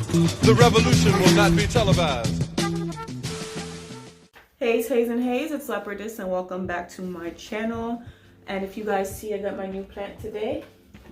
The revolution will not be televised. Hey, and Hayes, it's Leopardess and welcome back to my channel. And if you guys see, I got my new plant today,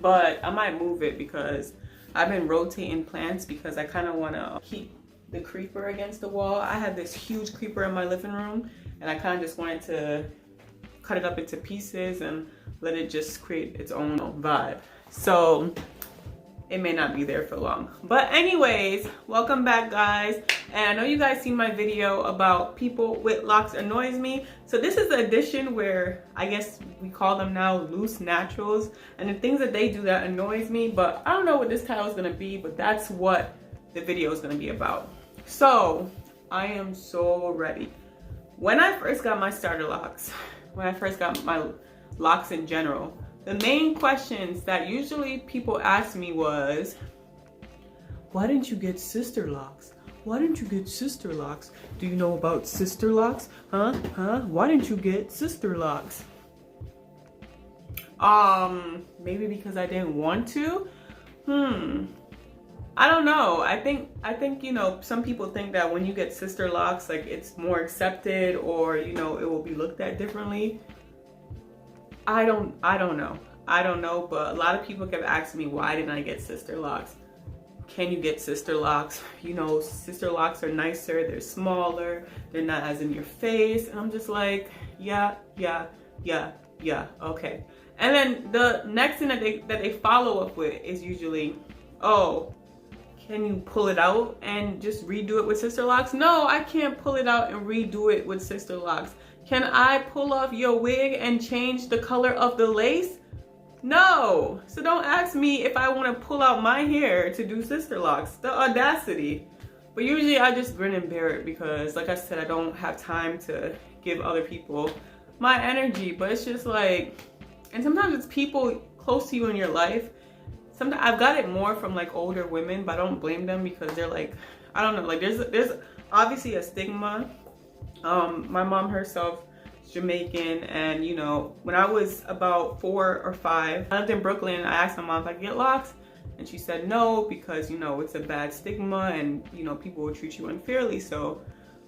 but I might move it because I've been rotating plants because I kind of want to keep the creeper against the wall. I have this huge creeper in my living room and I kind of just wanted to cut it up into pieces and let it just create its own vibe. So it may not be there for long. But anyways, welcome back guys. And I know you guys seen my video about people with locks annoys me. So this is the edition where I guess we call them now loose naturals. And the things that they do that annoys me, but I don't know what this title is gonna be, but that's what the video is gonna be about. So I am so ready. When I first got my starter locks, when I first got my locks in general, the main questions that usually people ask me was, why didn't you get sister locks? Why didn't you get sister locks? Do you know about sister locks? Huh? Why didn't you get sister locks? Maybe because I didn't want to? I don't know. I think, you know, some people think that when you get sister locks, like it's more accepted or, you know, it will be looked at differently. I don't know, but a lot of people kept asking me, why didn't I get sister locks? Can you get sister locks? You know, sister locks are nicer, they're smaller, they're not as in your face. And I'm just like, yeah, okay. And then the next thing that they follow up with is usually, oh, can you pull it out and just redo it with sister locks? No, I can't pull it out and redo it with sister locks. Can I pull off your wig and change the color of the lace? No. So don't ask me if I want to pull out my hair to do sister locks. The audacity. But usually I just grin and bear it because, like I said, I don't have time to give other people my energy. But it's just like, and sometimes it's people close to you in your life. Sometimes I've got it more from like older women, but I don't blame them because they're like, I don't know, like there's obviously a stigma. My mom herself is Jamaican, and you know, when I was about 4 or 5, I lived in Brooklyn. I asked my mom if I could get locks, and she said no because, you know, it's a bad stigma and, you know, people will treat you unfairly. So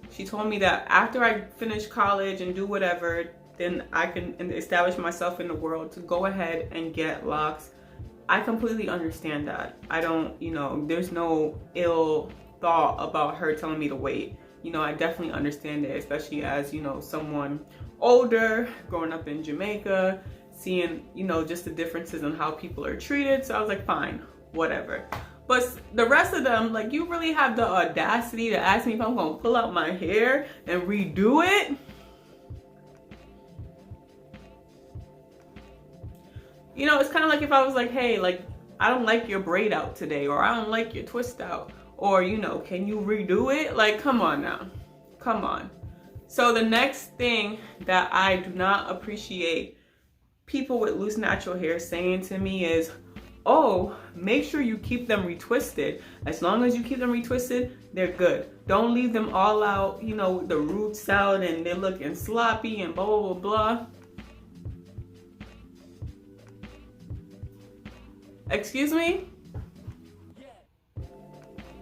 she told me that after I finish college and do whatever, then I can establish myself in the world to go ahead and get locks. I completely understand that. I don't, you know, there's no ill thought about her telling me to wait. You know, I definitely understand it, especially as, you know, someone older, growing up in Jamaica, seeing, you know, just the differences in how people are treated. So I was like, fine, whatever. But the rest of them, like, you really have the audacity to ask me if I'm gonna pull out my hair and redo it? You know, it's kind of like if I was like, hey, like, I don't like your braid out today, or I don't like your twist out. Or, you know, can you redo it? Like, come on now. Come on. So the next thing that I do not appreciate people with loose natural hair saying to me is, oh, make sure you keep them retwisted. As long as you keep them retwisted, they're good. Don't leave them all out, you know, with the roots out and they're looking sloppy and blah, blah, blah, blah. Excuse me?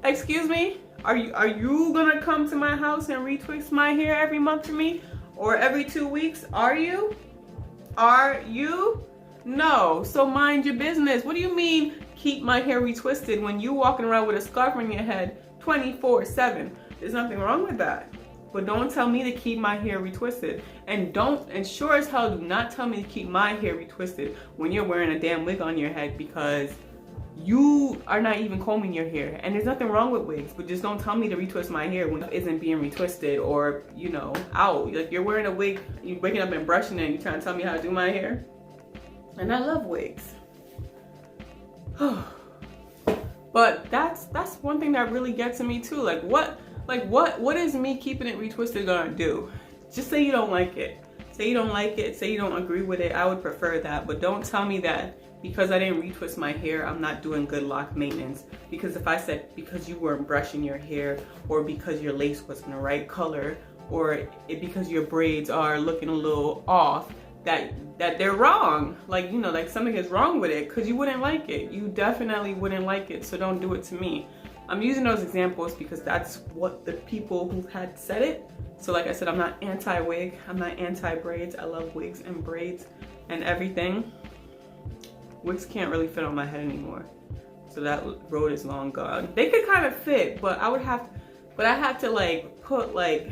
Excuse me? Are you gonna come to my house and retwist my hair every month for me? Or every 2 weeks? Are you? Are you? No. So mind your business. What do you mean keep my hair retwisted when you walking around with a scarf on your head 24/7? There's nothing wrong with that. But don't tell me to keep my hair retwisted. And sure as hell do not tell me to keep my hair retwisted when you're wearing a damn wig on your head, because you are not even combing your hair. And there's nothing wrong with wigs, but just don't tell me to retwist my hair when it isn't being retwisted or, you know, out. Like, you're wearing a wig, you're waking up and brushing it, and you're trying to tell me how to do my hair? And I love wigs. But that's one thing that really gets to me too. Like, what is me keeping it retwisted gonna do? Just say you don't like it. Say you don't like it, say you don't agree with it. I would prefer that, but don't tell me that because I didn't retwist my hair, I'm not doing good lock maintenance. Because if I said because you weren't brushing your hair, or because your lace wasn't the right color, or because your braids are looking a little off, that they're wrong. Like, you know, like something is wrong with it, because you wouldn't like it. You definitely wouldn't like it, so don't do it to me. I'm using those examples because that's what the people who had said it. So like I said, I'm not anti-wig, I'm not anti-braids. I love wigs and braids and everything. Wigs can't really fit on my head anymore, so that road is long gone. They could kind of fit, but I have to like put like,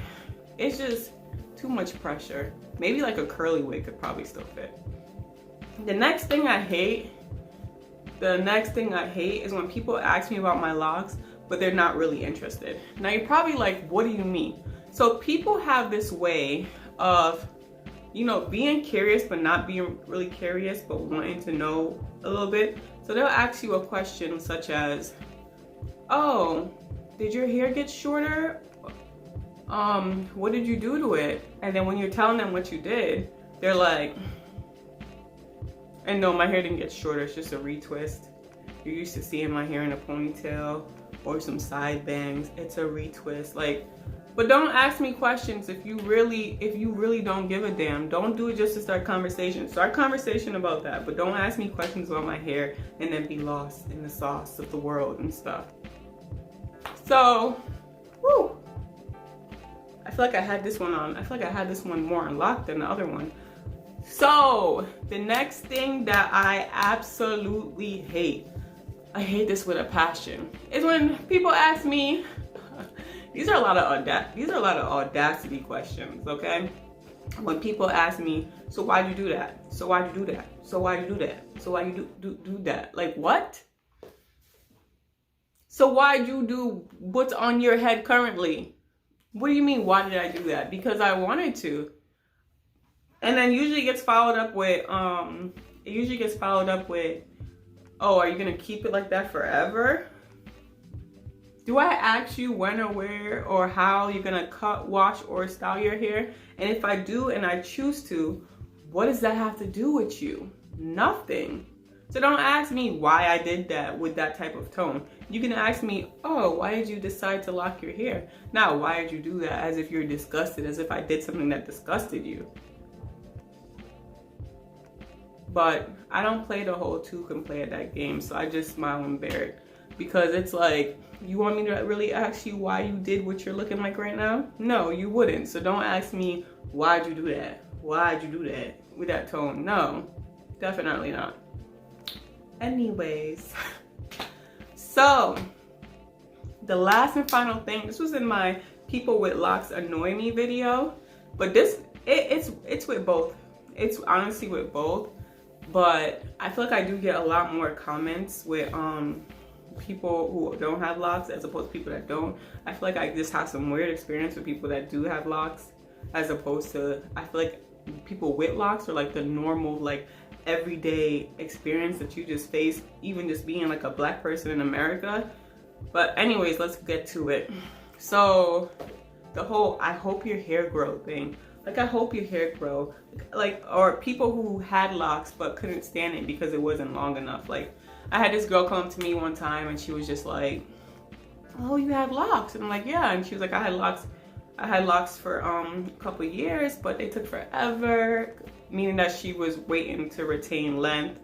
it's just too much pressure. Maybe like a curly wig could probably still fit. The next thing I hate is when people ask me about my locks, but they're not really interested. Now you're probably like, what do you mean? So people have this way of, you know, being curious but not being really curious, but wanting to know a little bit. So they'll ask you a question such as, oh, did your hair get shorter? What did you do to it? And then when you're telling them what you did, they're like, and no, my hair didn't get shorter, it's just a retwist. You're used to seeing my hair in a ponytail or some side bangs. It's a retwist. Like, but don't ask me questions if you really don't give a damn. Don't do it just to start conversation. Start conversation about that, but don't ask me questions about my hair and then be lost in the sauce of the world and stuff. So, whew. I feel like I had this one more unlocked than the other one. So, the next thing that I absolutely hate, I hate this with a passion, is when people ask me, these are a lot of audacity questions, okay? When people ask me, so why'd you do that? So why'd you do that? So why'd you do that? So why'd you do that? Like, what? So why'd you do what's on your head currently? What do you mean, why did I do that? Because I wanted to. And then usually gets followed up with, oh, are you gonna keep it like that forever? Do I ask you when or where or how you're gonna cut, wash, or style your hair? And if I do and I choose to, what does that have to do with you? Nothing. So don't ask me why I did that with that type of tone. You can ask me, oh, why did you decide to lock your hair? Now, why did you do that? As if you're disgusted, as if I did something that disgusted you. But I don't play the whole two can play at that game, so I just smile and bear it. Because it's like, you want me to really ask you why you did what you're looking like right now? No, you wouldn't. So don't ask me, why'd you do that? Why'd you do that? With that tone. No, definitely not. Anyways, so the last and final thing, this was in my People with Locks Annoy Me video, but this, it's with both. It's honestly with both, but I feel like I do get a lot more comments with people who don't have locks as opposed to people that don't. I feel like I just have some weird experience with people that do have locks as opposed to, I feel like people with locks are like the normal, like everyday experience that you just face, even just being like a black person in America. But anyways, let's get to it. So the whole I hope your hair grow thing, like I hope your hair grow, like, or people who had locks but couldn't stand it because it wasn't long enough. Like I had this girl come to me one time and she was just like, oh, you have locks? And I'm like, yeah. And she was like, I had locks for a couple years, but they took forever, meaning that she was waiting to retain length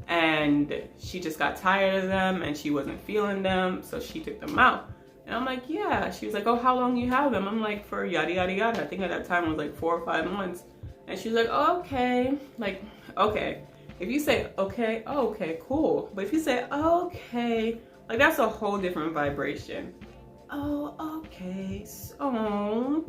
and she just got tired of them and she wasn't feeling them, so she took them out. And I'm like, yeah. She was like, oh, how long you have them? I'm like, for yada yada yada. I think at that time it was like 4 or 5 months. And she's like, oh, okay. Like, okay. If you say okay, oh, okay, cool. But if you say okay, like that's a whole different vibration. Oh, okay. So,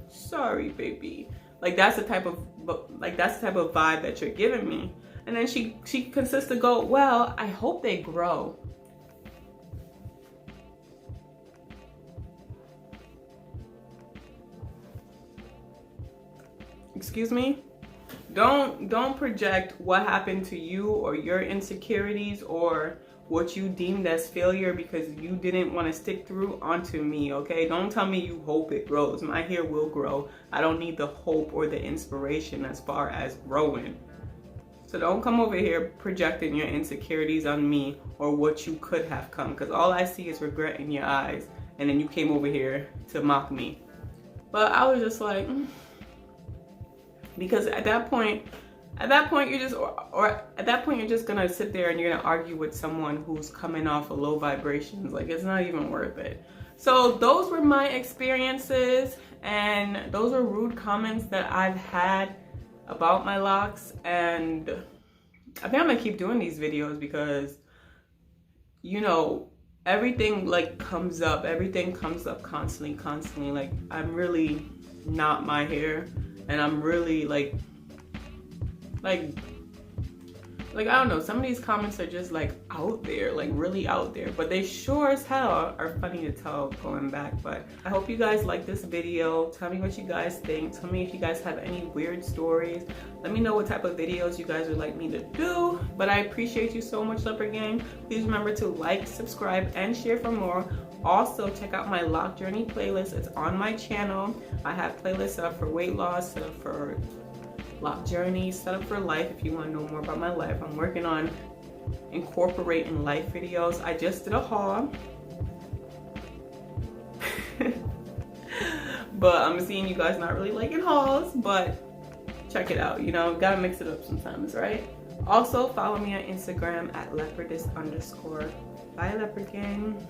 sorry, baby. Like that's the type of vibe that you're giving me. And then she consists to go, well, I hope they grow. Excuse me? Don't project what happened to you or your insecurities or what you deemed as failure because you didn't want to stick through onto me, okay? Don't tell me you hope it grows. My hair will grow. I don't need the hope or the inspiration as far as growing. So don't come over here projecting your insecurities on me or what you could have come, because all I see is regret in your eyes, and then you came over here to mock me. But I was just like, because at that point, at that point you're just, or at that point you're just gonna sit there and you're gonna argue with someone who's coming off of low vibrations. Like, it's not even worth it. So those were my experiences, and those were rude comments that I've had about my locks. And I think I'm gonna keep doing these videos because, you know, everything like comes up constantly. Like, I'm really not my hair, and I'm really like I don't know, some of these comments are just like out there, like really out there, but they sure as hell are funny to tell going back. But I hope you guys like this video. Tell me what you guys think. Tell me if you guys have any weird stories. Let me know what type of videos you guys would like me to do. But I appreciate you so much, Leopard Gang. Please remember to like, subscribe, and share for more. Also, check out my Loc Journey playlist. It's on my channel. I have playlists set up for weight loss, set up for Loc Journey, set up for life if you want to know more about my life. I'm working on incorporating life videos. I just did a haul. But I'm seeing you guys not really liking hauls, but check it out. You know, gotta mix it up sometimes, right? Also, follow me on Instagram at leopardess_. Bye, Leopard Gang.